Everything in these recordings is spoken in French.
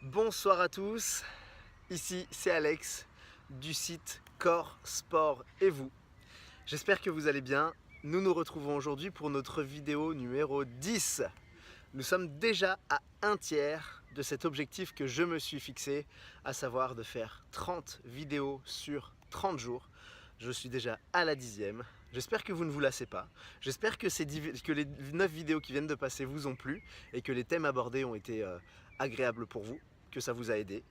Bonsoir à tous, ici c'est Alex du site Corps, Sport et vous. J'espère que vous allez bien. Nous nous retrouvons aujourd'hui pour notre vidéo numéro 10. Nous sommes déjà à un tiers de cet objectif que je me suis fixé, à savoir de faire 30 vidéos sur 30 jours. Je suis déjà à la 10e. J'espère que vous ne vous lassez pas. J'espère que les 9 vidéos qui viennent de passer vous ont plu et que les thèmes abordés ont été agréables pour vous, que ça vous a aidé,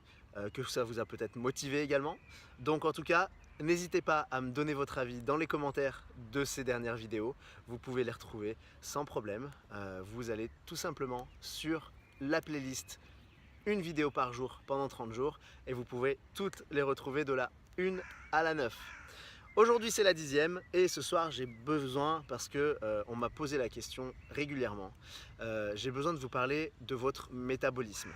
que ça vous a peut-être motivé également. Donc en tout cas, n'hésitez pas à me donner votre avis dans les commentaires de ces dernières vidéos. Vous pouvez les retrouver sans problème. Vous allez tout simplement sur la playlist une vidéo par jour pendant 30 jours et vous pouvez toutes les retrouver de la 1 à la 9. Aujourd'hui c'est la 10e et ce soir j'ai besoin, parce que on m'a posé la question régulièrement, j'ai besoin de vous parler de votre métabolisme.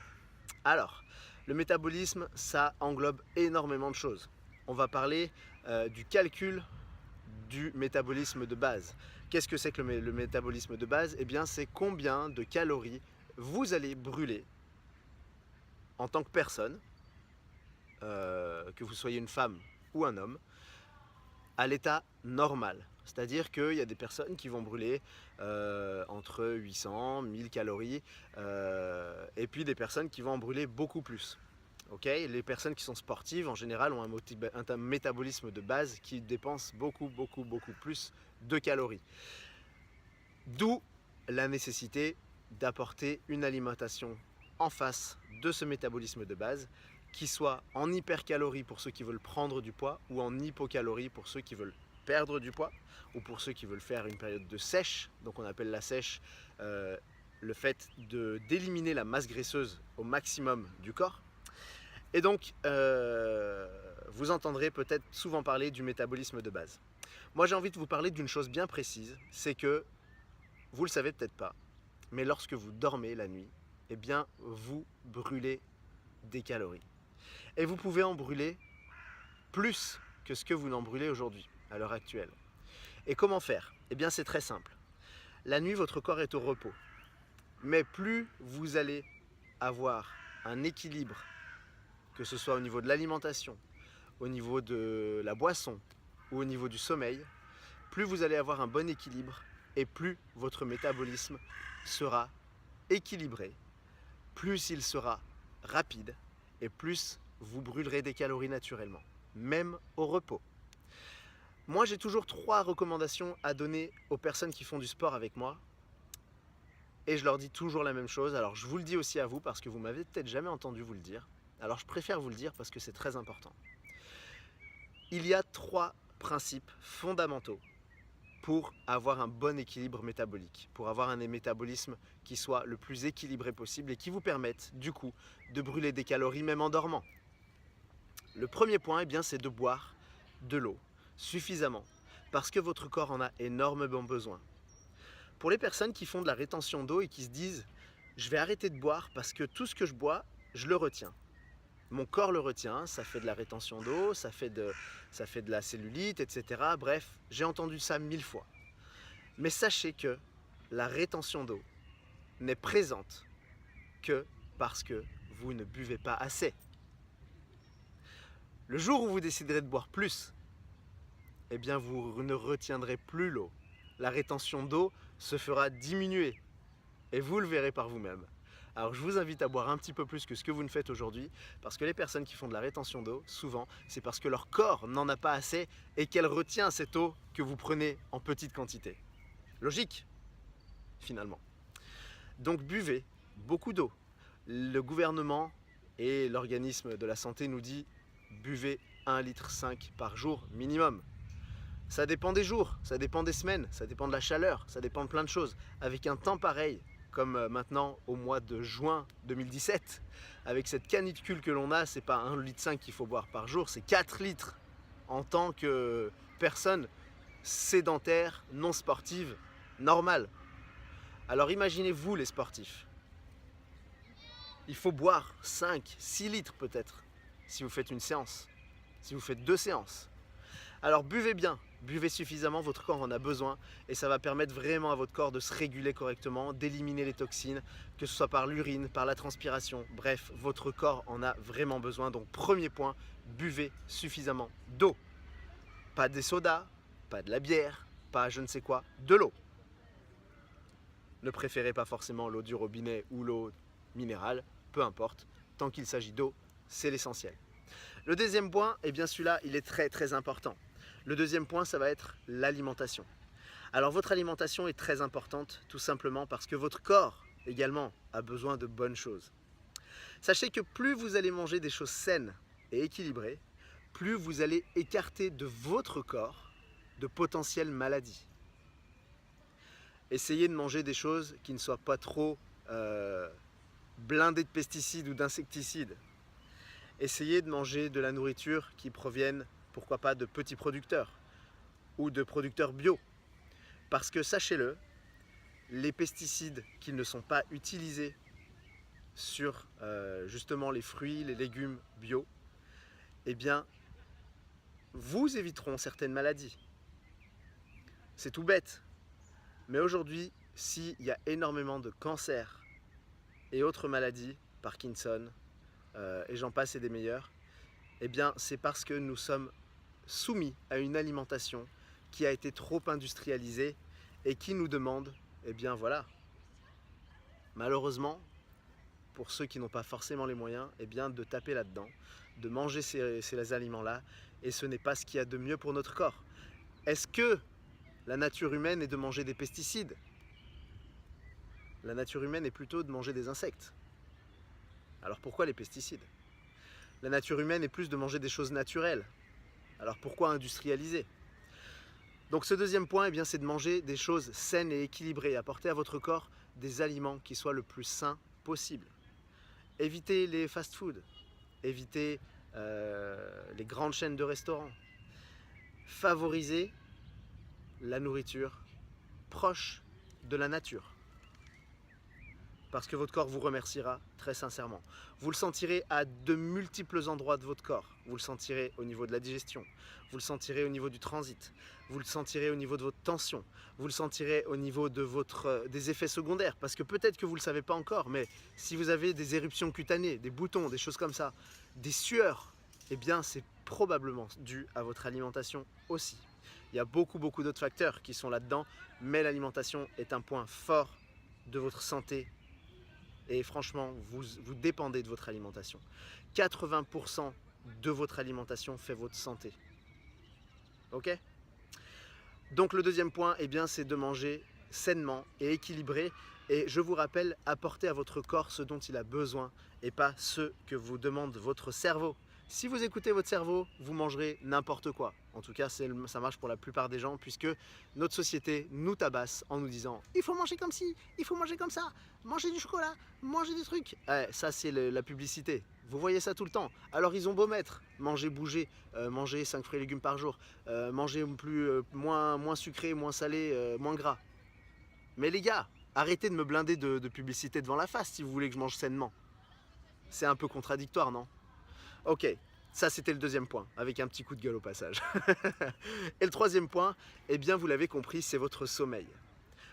Alors, le métabolisme, ça englobe énormément de choses. On va parler du calcul du métabolisme de base. Qu'est-ce que c'est que le métabolisme de base? Eh bien, c'est combien de calories vous allez brûler en tant que personne, que vous soyez une femme ou un homme, à l'état normal. C'est-à-dire qu'il y a des personnes qui vont brûler entre 800, 1000 calories et puis des personnes qui vont en brûler beaucoup plus. Okay, les personnes qui sont sportives en général ont un métabolisme de base qui dépense beaucoup plus de calories. D'où la nécessité d'apporter une alimentation en face de ce métabolisme de base, qui soit en hypercalories pour ceux qui veulent prendre du poids ou en hypocalories pour ceux qui veulent perdre du poids ou pour ceux qui veulent faire une période de sèche. Donc on appelle la sèche le fait d'éliminer la masse graisseuse au maximum du corps. Et donc vous entendrez peut-être souvent parler du métabolisme de base. Moi j'ai envie de vous parler d'une chose bien précise, c'est que vous le savez peut-être pas, mais lorsque vous dormez la nuit, eh bien vous brûlez des calories. Et vous pouvez en brûler plus que ce que vous n'en brûlez aujourd'hui, à l'heure actuelle. Et comment faire? Eh bien c'est très simple. La nuit, votre corps est au repos. Mais plus vous allez avoir un équilibre, que ce soit au niveau de l'alimentation, au niveau de la boisson ou au niveau du sommeil, plus vous allez avoir un bon équilibre et plus votre métabolisme sera équilibré, plus il sera rapide et plus vous brûlerez des calories naturellement, même au repos. Moi, j'ai toujours 3 recommandations à donner aux personnes qui font du sport avec moi et je leur dis toujours la même chose. Alors, je vous le dis aussi à vous parce que vous m'avez peut-être jamais entendu vous le dire. Alors, je préfère vous le dire parce que c'est très important. Il y a 3 principes fondamentaux pour avoir un bon équilibre métabolique, pour avoir un métabolisme qui soit le plus équilibré possible et qui vous permette du coup de brûler des calories même en dormant. Le premier point, eh bien, c'est de boire de l'eau suffisamment parce que votre corps en a énormément besoin. Pour les personnes qui font de la rétention d'eau et qui se disent « je vais arrêter de boire parce que tout ce que je bois, je le retiens ». Mon corps le retient, ça fait de la rétention d'eau, ça fait de la cellulite, etc. Bref, j'ai entendu ça 1000 fois. Mais sachez que la rétention d'eau n'est présente que parce que vous ne buvez pas assez. Le jour où vous déciderez de boire plus, eh bien vous ne retiendrez plus l'eau. La rétention d'eau se fera diminuer et vous le verrez par vous-même. Alors je vous invite à boire un petit peu plus que ce que vous ne faites aujourd'hui, parce que les personnes qui font de la rétention d'eau, souvent, c'est parce que leur corps n'en a pas assez et qu'elle retient cette eau que vous prenez en petite quantité. Logique, finalement. Donc buvez beaucoup d'eau. Le gouvernement et l'organisme de la santé nous dit buvez 1,5 litre par jour minimum. Ça dépend des jours, ça dépend des semaines, ça dépend de la chaleur, ça dépend de plein de choses. Avec un temps pareil, comme maintenant au mois de juin 2017, avec cette canicule que l'on a, c'est pas 1,5 litre qu'il faut boire par jour, c'est 4 litres en tant que personne sédentaire, non sportive, normale. Alors imaginez-vous les sportifs. Il faut boire 5, 6 litres peut-être, si vous faites une séance, si vous faites 2 séances. Alors buvez bien, Buvez suffisamment, votre corps en a besoin et ça va permettre vraiment à votre corps de se réguler correctement, d'éliminer les toxines, que ce soit par l'urine, par la transpiration. Bref, votre corps en a vraiment besoin. Donc premier point, buvez suffisamment d'eau. Pas des sodas, pas de la bière, pas je ne sais quoi, de l'eau. Ne préférez pas forcément l'eau du robinet ou l'eau minérale, peu importe. Tant qu'il s'agit d'eau, c'est l'essentiel. Le deuxième point, eh bien celui-là, il est très important. Le deuxième point, ça va être l'alimentation. Alors votre alimentation est très importante, tout simplement parce que votre corps également a besoin de bonnes choses. Sachez que plus vous allez manger des choses saines et équilibrées, plus vous allez écarter de votre corps de potentielles maladies. Essayez de manger des choses qui ne soient pas trop blindées de pesticides ou d'insecticides. Essayez de manger de la nourriture qui provienne, pourquoi pas, de petits producteurs ou de producteurs bio. Parce que sachez-le, les pesticides qui ne sont pas utilisés sur justement les fruits, les légumes bio, eh bien, vous éviteront certaines maladies. C'est tout bête. Mais aujourd'hui, s'il y a énormément de cancers et autres maladies, Parkinson, et j'en passe et des meilleurs, eh bien c'est parce que nous sommes soumis à une alimentation qui a été trop industrialisée et qui nous demande, eh bien voilà, malheureusement, pour ceux qui n'ont pas forcément les moyens, eh bien de taper là-dedans, de manger ces aliments-là, et ce n'est pas ce qu'il y a de mieux pour notre corps. Est-ce que la nature humaine est de manger des pesticides? La nature humaine est plutôt de manger des insectes. Alors pourquoi les pesticides? La nature humaine est plus de manger des choses naturelles. Alors pourquoi industrialiser? Donc ce deuxième point, eh bien, c'est de manger des choses saines et équilibrées, apporter à votre corps des aliments qui soient le plus sains possible. Évitez les fast-foods, évitez les grandes chaînes de restaurants. Favorisez la nourriture proche de la nature. Parce que votre corps vous remerciera très sincèrement. Vous le sentirez à de multiples endroits de votre corps. Vous le sentirez au niveau de la digestion, vous le sentirez au niveau du transit, vous le sentirez au niveau de votre tension, vous le sentirez au niveau de des effets secondaires. Parce que peut-être que vous ne le savez pas encore, mais si vous avez des éruptions cutanées, des boutons, des choses comme ça, des sueurs, eh bien c'est probablement dû à votre alimentation aussi. Il y a beaucoup d'autres facteurs qui sont là-dedans, mais l'alimentation est un point fort de votre santé. Et franchement, vous dépendez de votre alimentation. 80% de votre alimentation fait votre santé. Ok? Donc le deuxième point, eh bien, c'est de manger sainement et équilibré. Et je vous rappelle, apportez à votre corps ce dont il a besoin et pas ce que vous demande votre cerveau. Si vous écoutez votre cerveau, vous mangerez n'importe quoi. En tout cas, ça marche pour la plupart des gens, puisque notre société nous tabasse en nous disant « il faut manger comme ci, il faut manger comme ça, manger du chocolat, manger des trucs ». Ça, c'est la publicité. Vous voyez ça tout le temps. Alors, ils ont beau mettre manger, bouger, manger 5 fruits et légumes par jour, manger moins sucré, moins salé, moins gras. Mais les gars, arrêtez de me blinder de publicité devant la face si vous voulez que je mange sainement. C'est un peu contradictoire, non ? Ok, ça c'était le deuxième point, avec un petit coup de gueule au passage. Et le troisième point, eh bien vous l'avez compris, c'est votre sommeil.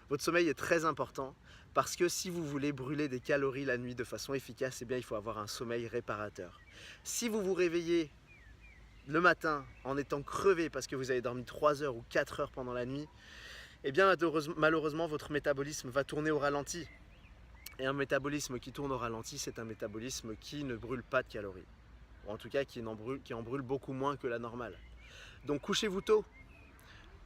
Votre sommeil est très important parce que si vous voulez brûler des calories la nuit de façon efficace, eh bien il faut avoir un sommeil réparateur. Si vous vous réveillez le matin en étant crevé parce que vous avez dormi 3 heures ou 4 heures pendant la nuit, eh bien malheureusement votre métabolisme va tourner au ralenti. Et un métabolisme qui tourne au ralenti, c'est un métabolisme qui ne brûle pas de calories. Ou en tout cas qui en brûle beaucoup moins que la normale. Donc couchez-vous tôt,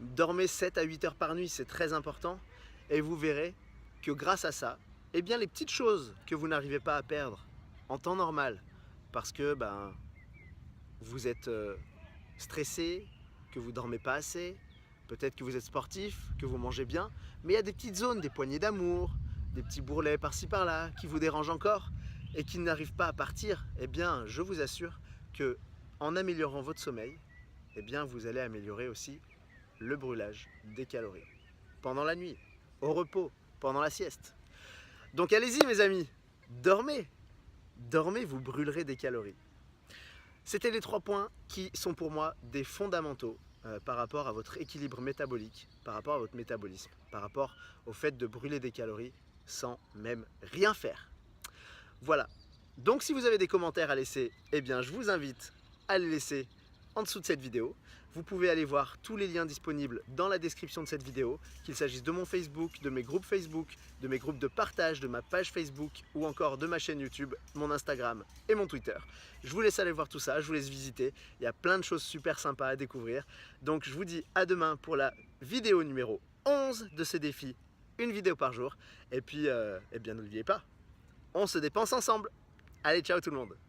dormez 7 à 8 heures par nuit, c'est très important, et vous verrez que grâce à ça, eh bien les petites choses que vous n'arrivez pas à perdre en temps normal, parce que vous êtes stressé, que vous ne dormez pas assez, peut-être que vous êtes sportif, que vous mangez bien, mais il y a des petites zones, des poignées d'amour, des petits bourrelets par-ci par-là qui vous dérangent encore, et qui n'arrivent pas à partir, eh bien, je vous assure que en améliorant votre sommeil, eh bien, vous allez améliorer aussi le brûlage des calories. Pendant la nuit, au repos, pendant la sieste. Donc allez-y mes amis, dormez. Dormez, vous brûlerez des calories. C'était les 3 points qui sont pour moi des fondamentaux par rapport à votre équilibre métabolique, par rapport à votre métabolisme, par rapport au fait de brûler des calories sans même rien faire. Voilà. Donc si vous avez des commentaires à laisser, eh bien je vous invite à les laisser en dessous de cette vidéo. Vous pouvez aller voir tous les liens disponibles dans la description de cette vidéo, qu'il s'agisse de mon Facebook, de mes groupes Facebook, de mes groupes de partage, de ma page Facebook ou encore de ma chaîne YouTube, mon Instagram et mon Twitter. Je vous laisse aller voir tout ça, je vous laisse visiter. Il y a plein de choses super sympas à découvrir. Donc je vous dis à demain pour la vidéo numéro 11 de ce défi, une vidéo par jour. Et puis, eh bien n'oubliez pas, on se dépense ensemble. Allez, ciao tout le monde!